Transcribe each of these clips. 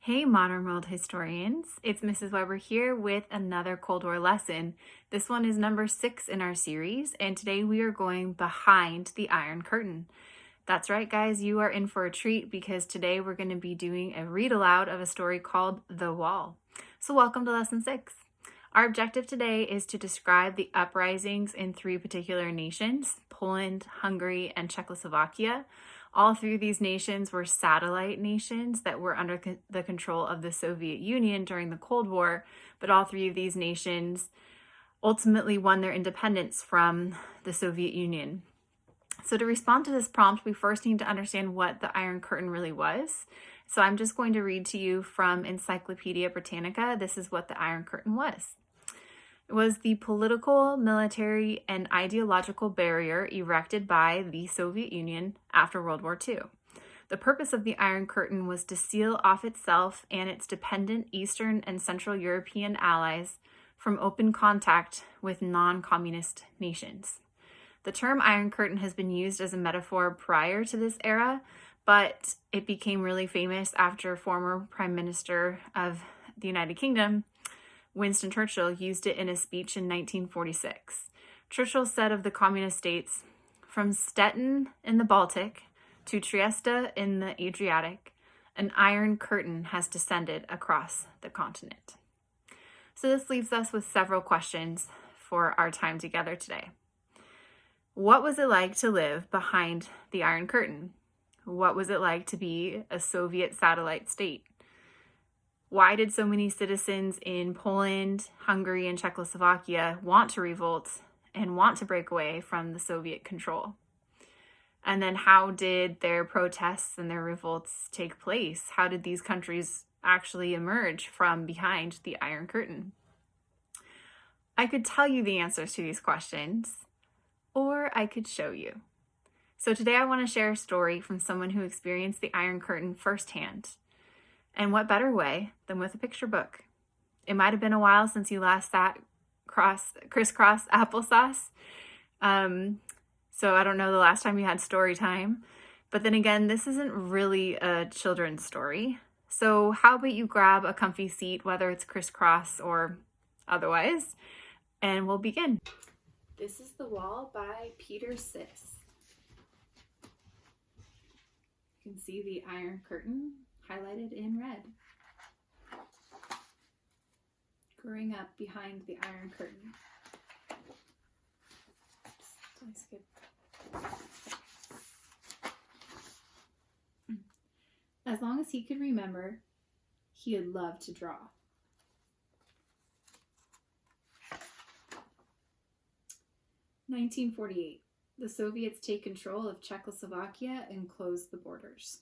Hey, modern world historians. It's Mrs. Weber here with another Cold War lesson. This one is number 6 in our series, and today we are going behind the Iron Curtain. That's right, guys, you are in for a treat because today we're going to be doing a read aloud of a story called The Wall. So welcome to lesson 6. Our objective today is to describe the uprisings in 3 particular nations, Poland, Hungary, and Czechoslovakia. All 3 of these nations were satellite nations that were under the control of the Soviet Union during the Cold War, but all 3 of these nations ultimately won their independence from the Soviet Union. So to respond to this prompt, we first need to understand what the Iron Curtain really was. So I'm just going to read to you from Encyclopedia Britannica. This is what the Iron Curtain was. It was the political, military, and ideological barrier erected by the Soviet Union after World War II. The purpose of the Iron Curtain was to seal off itself and its dependent Eastern and Central European allies from open contact with non-communist nations. The term Iron Curtain has been used as a metaphor prior to this era, but it became really famous after former Prime Minister of the United Kingdom, Winston Churchill, used it in a speech in 1946. Churchill said of the communist states, "From Stettin in the Baltic to Trieste in the Adriatic, an iron curtain has descended across the continent." So this leaves us with several questions for our time together today. What was it like to live behind the Iron Curtain? What was it like to be a Soviet satellite state? Why did so many citizens in Poland, Hungary, and Czechoslovakia want to revolt and want to break away from the Soviet control? And then how did their protests and their revolts take place? How did these countries actually emerge from behind the Iron Curtain? I could tell you the answers to these questions, or I could show you. So today I want to share a story from someone who experienced the Iron Curtain firsthand. And what better way than with a picture book? It might have been a while since you last sat crisscross applesauce. So I don't know the last time you had story time. But then again, this isn't really a children's story. So how about you grab a comfy seat, whether it's crisscross or otherwise, and we'll begin. This is The Wall by Peter Sis. You can see the Iron Curtain highlighted in red. Growing up behind the Iron Curtain. As long as he could remember, he had loved to draw. "1948. The Soviets take control of Czechoslovakia and close the borders.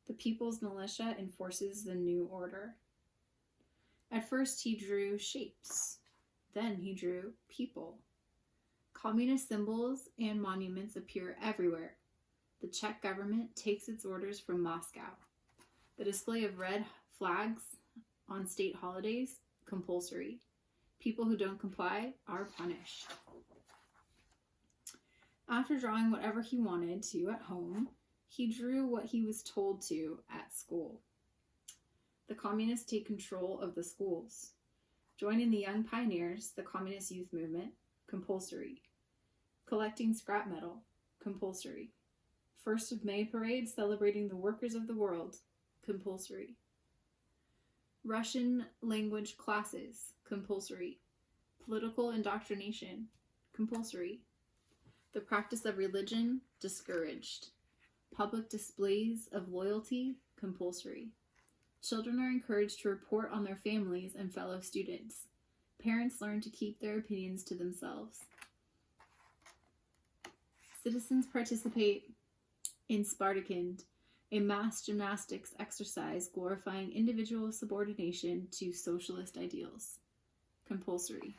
The People's Militia enforces the new order. At first he drew shapes. Then he drew people. Communist symbols and monuments appear everywhere. The Czech government takes its orders from Moscow. The display of red flags on state holidays, compulsory. People who don't comply are punished." After drawing whatever he wanted to at home, he drew what he was told to at school. The communists take control of the schools. Joining the young pioneers, the communist youth movement, compulsory. Collecting scrap metal, compulsory. 1st of May parade celebrating the workers of the world, compulsory. Russian language classes, compulsory. Political indoctrination, compulsory. The practice of religion, discouraged. Public displays of loyalty, compulsory. Children are encouraged to report on their families and fellow students. Parents learn to keep their opinions to themselves. Citizens participate in Spartakind, a mass gymnastics exercise glorifying individual subordination to socialist ideals, compulsory.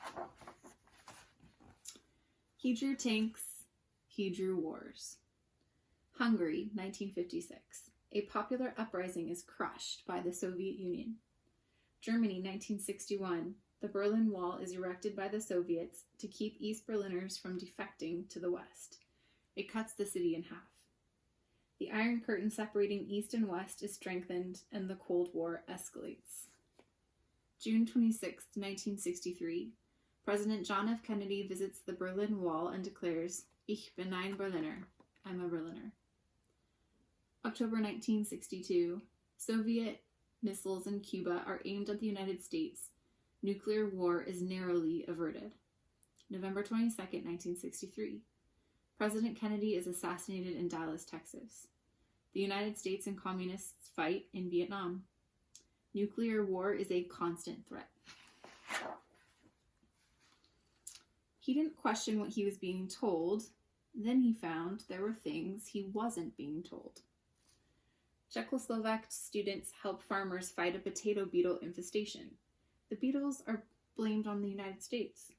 He drew tanks. He drew wars. Hungary, 1956. A popular uprising is crushed by the Soviet Union. Germany, 1961. The Berlin Wall is erected by the Soviets to keep East Berliners from defecting to the West. It cuts the city in half. The Iron Curtain separating East and West is strengthened, and the Cold War escalates. June 26, 1963. President John F. Kennedy visits the Berlin Wall and declares, Ich bin ein Berliner. I'm a Berliner. October 1962. Soviet missiles in Cuba are aimed at the United States. Nuclear war is narrowly averted. November 22, 1963. President Kennedy is assassinated in Dallas, Texas. The United States and communists fight in Vietnam. Nuclear war is a constant threat. He didn't question what he was being told. Then he found there were things he wasn't being told. Czechoslovak students help farmers fight a potato beetle infestation. The beetles are blamed on the United States.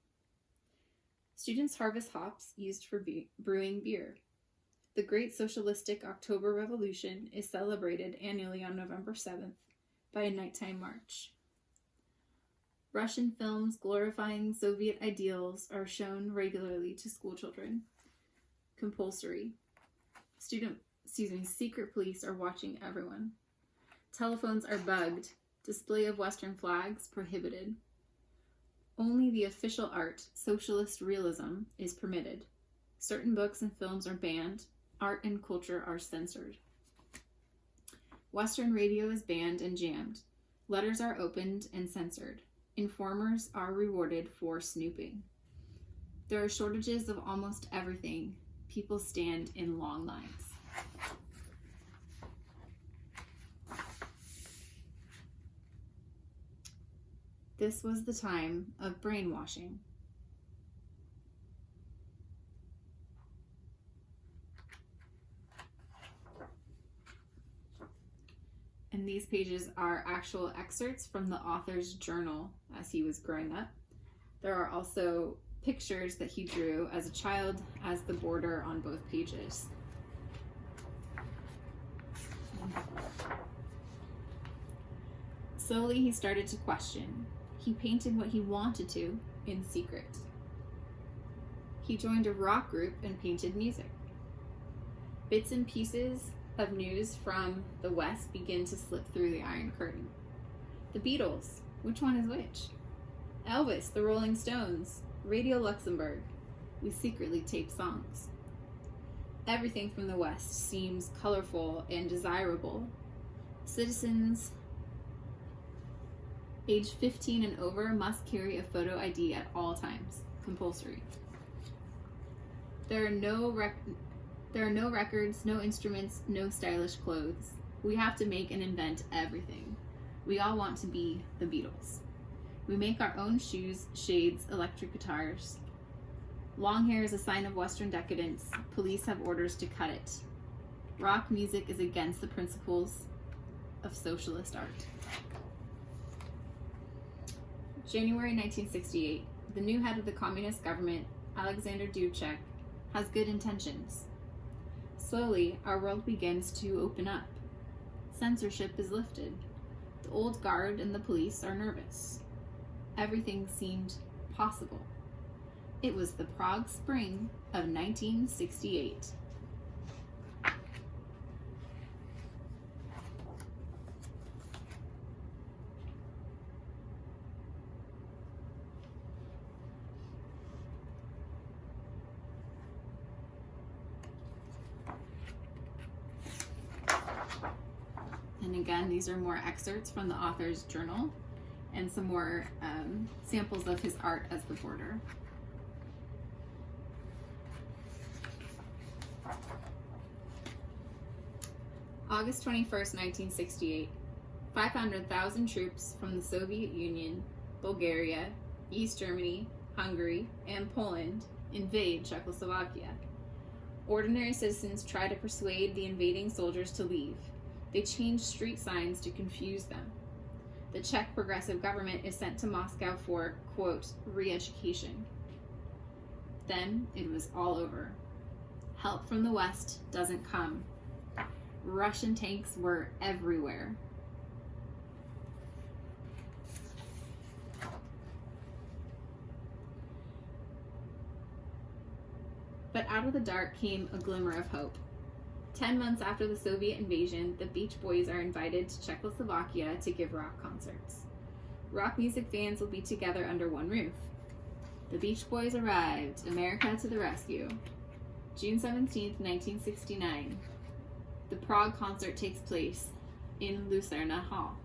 Students harvest hops used for brewing beer. The Great Socialistic October Revolution is celebrated annually on November 7th by a nighttime march. Russian films glorifying Soviet ideals are shown regularly to schoolchildren. Compulsory. Secret police are watching everyone. Telephones are bugged. Display of Western flags prohibited. Only the official art, socialist realism, is permitted. Certain books and films are banned. Art and culture are censored. Western radio is banned and jammed. Letters are opened and censored. Informers are rewarded for snooping. There are shortages of almost everything. People stand in long lines. This was the time of brainwashing. And these pages are actual excerpts from the author's journal as he was growing up. There are also pictures that he drew as a child as the border on both pages. Slowly he started to question. He painted what he wanted to in secret. He joined a rock group and painted music. Bits and pieces of news from the West begin to slip through the Iron Curtain. The Beatles, which one is which? Elvis, the Rolling Stones, Radio Luxembourg. We secretly tape songs. Everything from the West seems colorful and desirable. Citizens age 15 and over must carry a photo ID at all times, compulsory. There are no records, no instruments, no stylish clothes. We have to make and invent everything. We all want to be the Beatles. We make our own shoes, shades, electric guitars. Long hair is a sign of Western decadence. Police have orders to cut it. Rock music is against the principles of socialist art. January 1968. The new head of the communist government, Alexander Dubček, has good intentions. Slowly, our world begins to open up. Censorship is lifted. The old guard and the police are nervous. Everything seemed possible. It was the Prague Spring of 1968. And again, these are more excerpts from the author's journal and some more samples of his art as the border. August 21st, 1968. 500,000 troops from the Soviet Union, Bulgaria, East Germany, Hungary, and Poland invade Czechoslovakia. Ordinary citizens try to persuade the invading soldiers to leave. They change street signs to confuse them. The Czech progressive government is sent to Moscow for, quote, re-education. Then it was all over. Help from the West doesn't come. Russian tanks were everywhere. But out of the dark came a glimmer of hope. 10 months after the Soviet invasion, the Beach Boys are invited to Czechoslovakia to give rock concerts. Rock music fans will be together under one roof. The Beach Boys arrived, America to the rescue. June 17th, 1969. The Prague concert takes place in Lucerna Hall.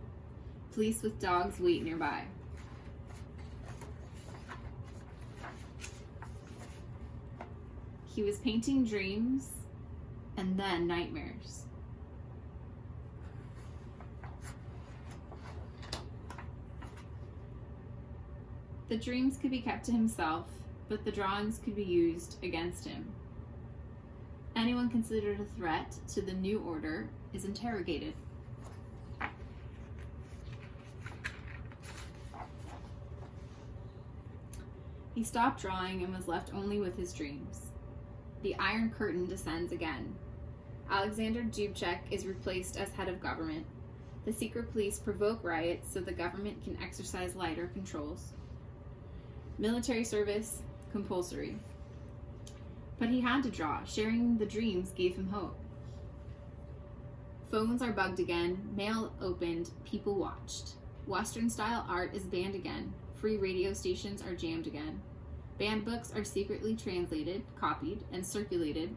Police with dogs wait nearby. He was painting dreams and then nightmares. The dreams could be kept to himself, but the drawings could be used against him. Anyone considered a threat to the new order is interrogated. He stopped drawing and was left only with his dreams. The Iron Curtain descends again. Alexander Dubček is replaced as head of government. The secret police provoke riots so the government can exercise lighter controls. Military service, compulsory. But he had to draw. Sharing the dreams gave him hope. Phones are bugged again. Mail opened. People watched. Western-style art is banned again. Free radio stations are jammed again. Banned books are secretly translated, copied, and circulated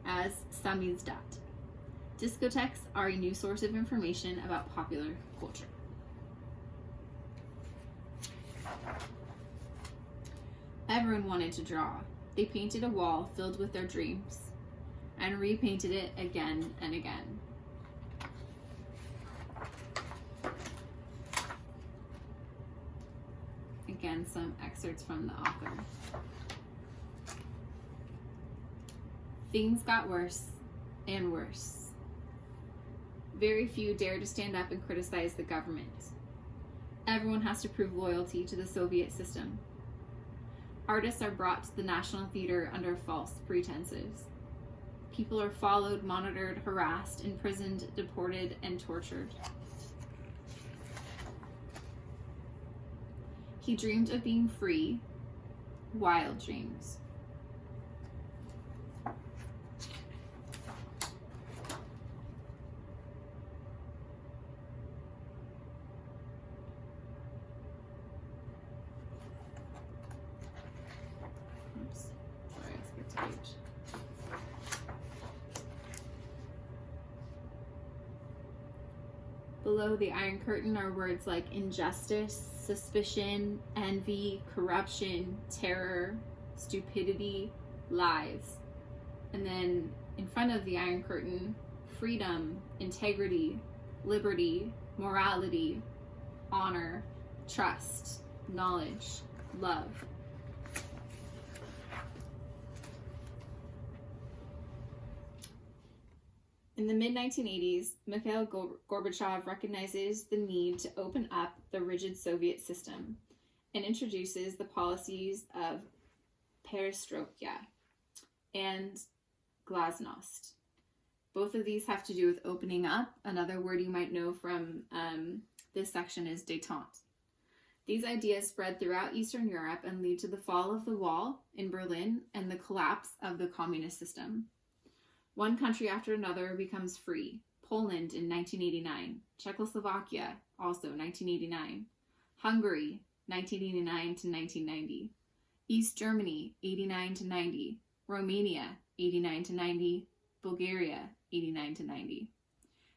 as samizdat. Discotheques are a new source of information about popular culture. Everyone wanted to draw. They painted a wall filled with their dreams and repainted it again and again. Again, some excerpts from the author. Things got worse and worse. Very few dare to stand up and criticize the government. Everyone has to prove loyalty to the Soviet system. Artists are brought to the National Theater under false pretenses. People are followed, monitored, harassed, imprisoned, deported, and tortured. He dreamed of being free, wild dreams. Oops, sorry, I skipped a page. Below the Iron Curtain are words like injustice, suspicion, envy, corruption, terror, stupidity, lies. And then in front of the Iron Curtain, freedom, integrity, liberty, morality, honor, trust, knowledge, love. In the mid-1980s, Mikhail Gorbachev recognizes the need to open up the rigid Soviet system and introduces the policies of perestroika and glasnost. Both of these have to do with opening up. Another word you might know from this section is détente. These ideas spread throughout Eastern Europe and lead to the fall of the wall in Berlin and the collapse of the communist system. One country after another becomes free. Poland in 1989, Czechoslovakia, also 1989, Hungary, 1989 to 1990, East Germany, 89 to 90, Romania, 89 to 90, Bulgaria, 89 to 90.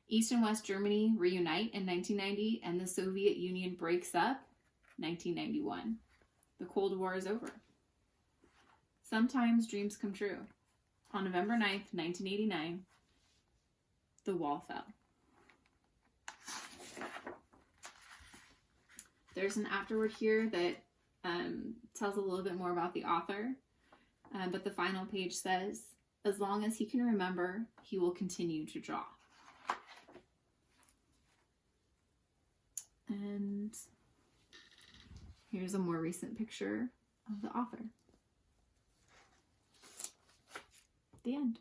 East and West Germany reunite in 1990, and the Soviet Union breaks up, 1991. The Cold War is over. Sometimes dreams come true. On November 9th, 1989, the wall fell. There's an afterword here that tells a little bit more about the author, but the final page says, as long as he can remember, he will continue to draw. And here's a more recent picture of the author. The end.